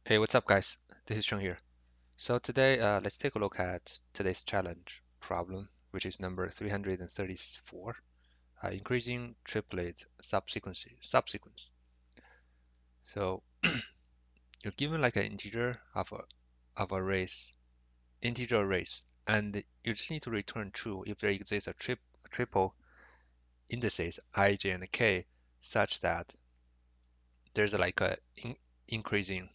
Hey, what's up, guys? This is Cheng here. So today, let's take a look at today's challenge problem, which is number 334, increasing triplet subsequence. So you're given like an integer of a integer arrays, and you just need to return true if there exists a triple indices I, j, and k, such that there's like a increasing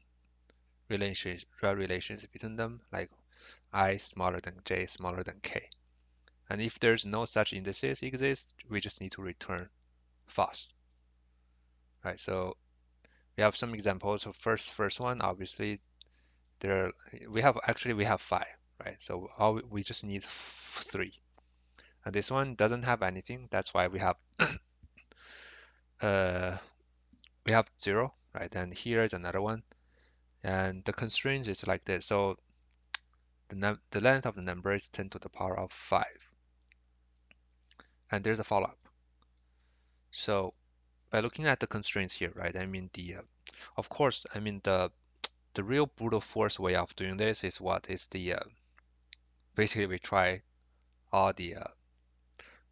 relations between them, like I smaller than j smaller than k. And if there's no such indices exist, we just need to return false, right? So we have some examples. So first one, obviously there we have five, right? So we just need three. And this one doesn't have anything. That's why uh we have zero, right? And here is another one. And the constraint is like this. So the length of the number is 10 to the power of 5. And there's a follow-up. So by looking at the constraints here, right? I mean of course, I mean the real brute force way of doing this is what is the basically all the uh,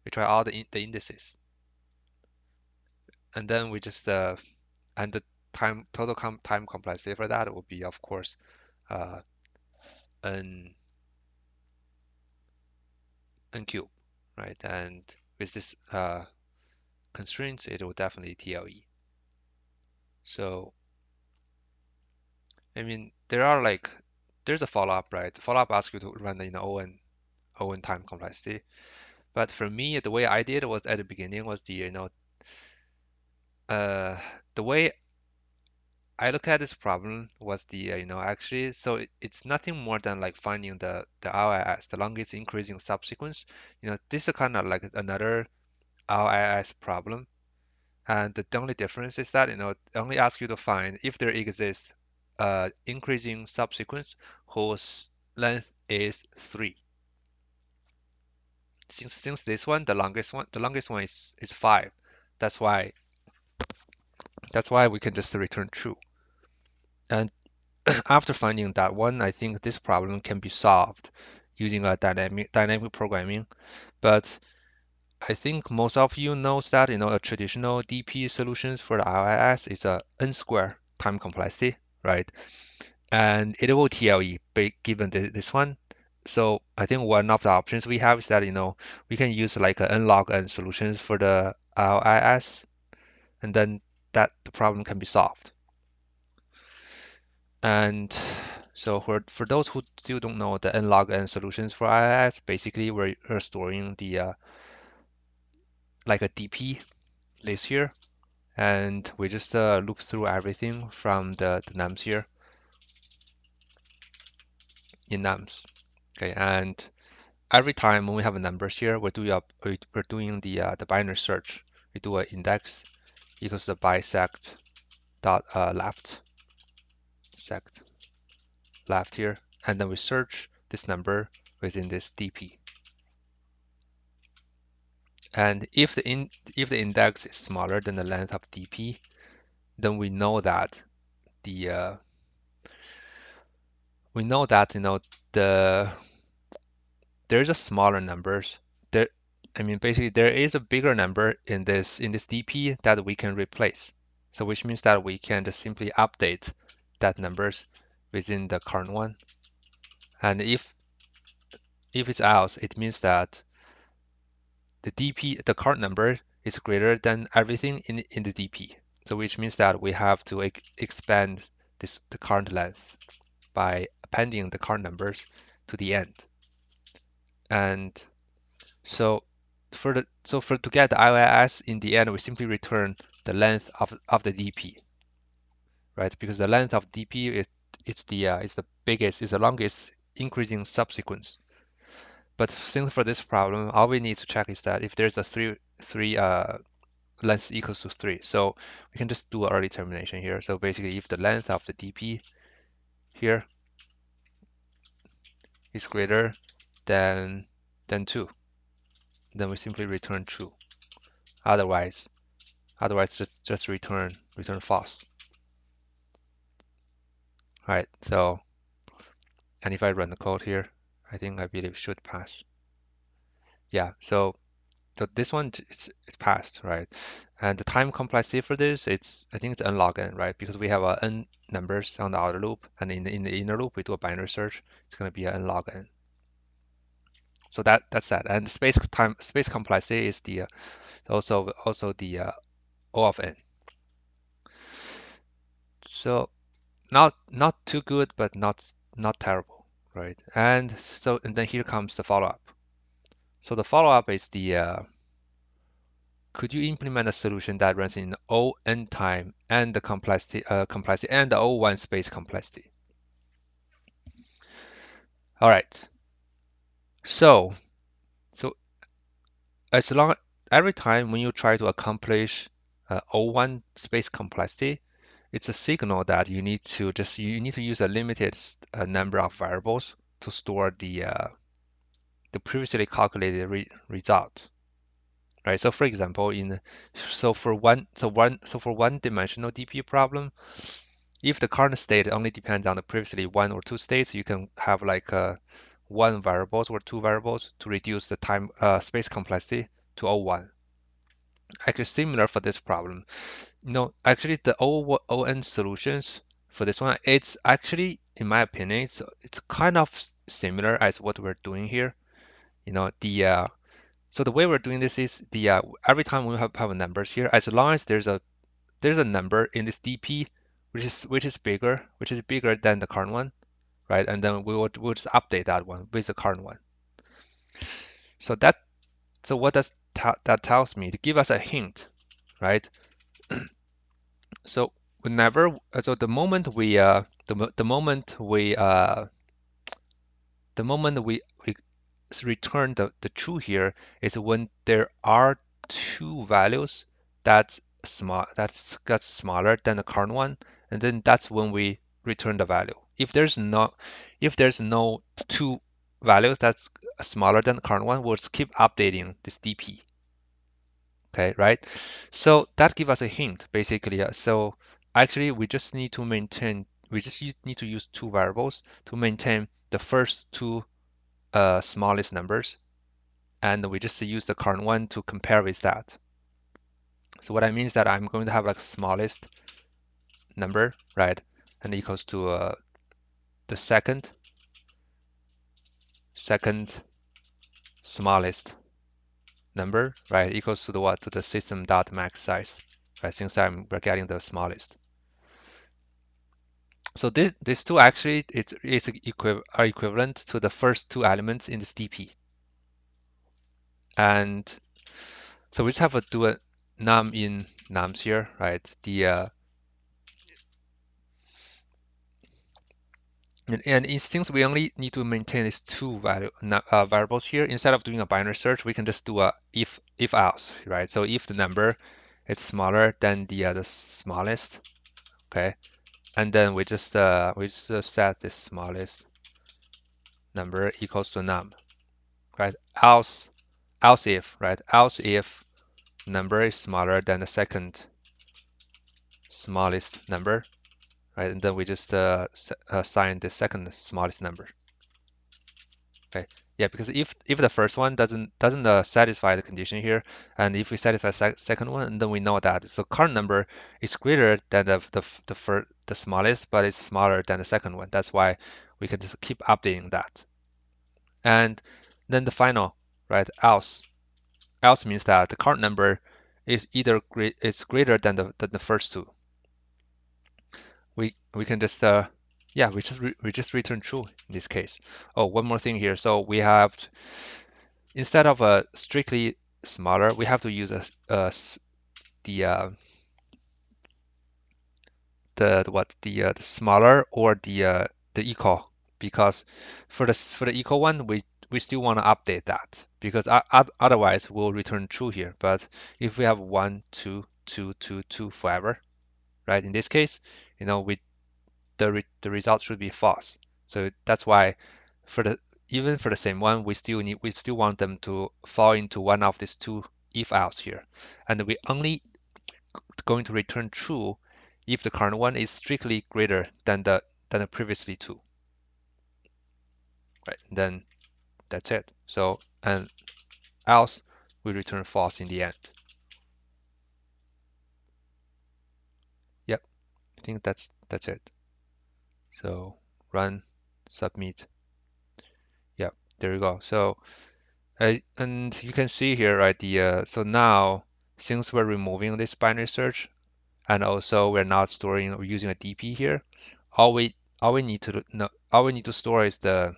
we try all the indices, and then we just and the time complexity for that will be of course uh, n n cube, right? And with this constraint, it will definitely TLE. So I mean there's a follow-up, right? The follow-up asks you to run in O n time complexity. But for me, the way I did was at the beginning was uh, the way I look at this problem was actually, so it's nothing more than like finding the RIS, the longest increasing subsequence. This is kind of like another RIS problem. And the only difference is that, it only asks you to find if there exists increasing subsequence whose length is 3. Since this one, the longest one is 5. That's why we can just return true. And after finding that one, I think this problem can be solved using a dynamic programming. But I think most of you knows that a traditional DP solutions for the IIS is a n square time complexity, right? And it will TLE given this one. So I think one of the options we have is that we can use like a n log n solutions for the IIS, and then that the problem can be solved. And so for those who still don't know the n log n solutions for IIS, basically we're storing the like a DP list here, and we just loop through everything from the nums here in nums. Okay, and every time when we have numbers here, we're doing the binary search. We do an index equals the bisect dot sect left here, and then we search this number within this DP. And if the index is smaller than the length of DP, then the uh, we know that the there's a smaller numbers there. I mean, basically there is a bigger number in this DP that we can replace. So which means that we can just simply update that numbers within the current one. And if it's else, it means that the current number is greater than everything in the DP. So which means that we have to expand the current length by appending the current numbers to the end. And so to get the IIS in the end, we simply return the length of the DP, right? Because the length of DP is the biggest, is the longest increasing subsequence. But since for this problem, all we need to check is that if there's a three length equals to 3. So we can just do early termination here. So basically, if the length of the DP here is greater than 2, then we simply return true. Otherwise just return false. All right, so, and if I run the code here, I believe should pass. Yeah, so this one it's passed, right? And the time complexity for this, I think it's n log n, right? Because we have n numbers on the outer loop, and in the inner loop we do a binary search. It's going to be n log n. So that's that. And space complexity is the also the O of n. So not too good, but not terrible, right? And then here comes the follow-up. So the follow-up is the could you implement a solution that runs in O n time and the complexity and the O1 space complexity? All right. So so as long every time when you try to accomplish O1 space complexity, it's a signal that you need to use a limited number of variables to store the previously calculated result. Right. So for example, for one dimensional DP problem, if the current state only depends on the previously one or two states, you can have like one variables or two variables to reduce the time space complexity to O1. Actually, similar for this problem. No, actually the ON solutions for this one, it's actually, in my opinion, it's kind of similar as what we're doing here. You know, so the way we're doing this is every time we have numbers here, as long as there's a number in this DP which is bigger than the current one, right? And then we'll just update that one with the current one. So what does that tells me? To give us a hint, right? So whenever so the moment we the moment we return the true here is when there are two values that's smaller than the current one, and then that's when we return the value. If there's no two values that's smaller than the current one, we'll just keep updating this DP. Okay, right? So that gives us a hint basically. So actually we just need to use two variables to maintain the first two smallest numbers, and we just use the current one to compare with that. So what I mean is that I'm going to have like smallest number, right, and equals to the second smallest number, right, equals to the what, to the system dot max size, right, since we're getting the smallest. So these two actually are equivalent to the first two elements in this DP. And so we just have to do a num in nums here, right? Since we only need to maintain these two variables here, instead of doing a binary search, we can just do a if else, right? So if the number is smaller than the smallest, okay, and then we just set the smallest number equals to num, right? Else if, right? Else if number is smaller than the second smallest number, right? And then we just assign the second smallest number. Okay. Yeah, because if the first one doesn't satisfy the condition here, and if we satisfy second one, then we know that the current number is greater than the smallest, but it's smaller than the second one. That's why we can just keep updating that. And then the final, right? Else means that the current number is is greater than the first two. We can just yeah, we just return true in this case. Oh, one more thing here. So we have instead of a strictly smaller, we have to use the the smaller or the equal, because for the equal one we still want to update that, because otherwise we'll return true here. But if we have 1 2 2 2 2 forever, right, in this case, you know, the result should be false. So that's why for the even for the same one, we still want them to fall into one of these two if else here, and we only going to return true if the current one is strictly greater than than the previously 2, right? Then that's it. So, and else we return false in the end. Yep, I think that's it. So run, submit. Yep, there you go. So and you can see here, right? So now since we're removing this binary search and also we're not storing or using a DP here, all we need to know all we need to store is the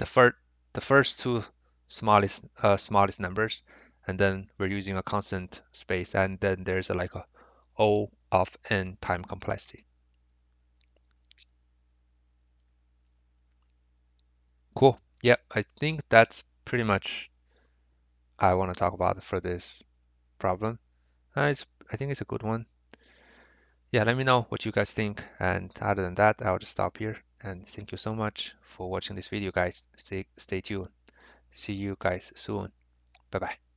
first the first two smallest numbers, and then we're using a constant space, and then there's like a O of n time complexity. Cool. Yeah, I think that's pretty much I want to talk about for this problem. I think it's a good one. Yeah, let me know what you guys think. And other than that, I'll just stop here. And thank you so much for watching this video, guys. Stay tuned. See you guys soon. Bye bye.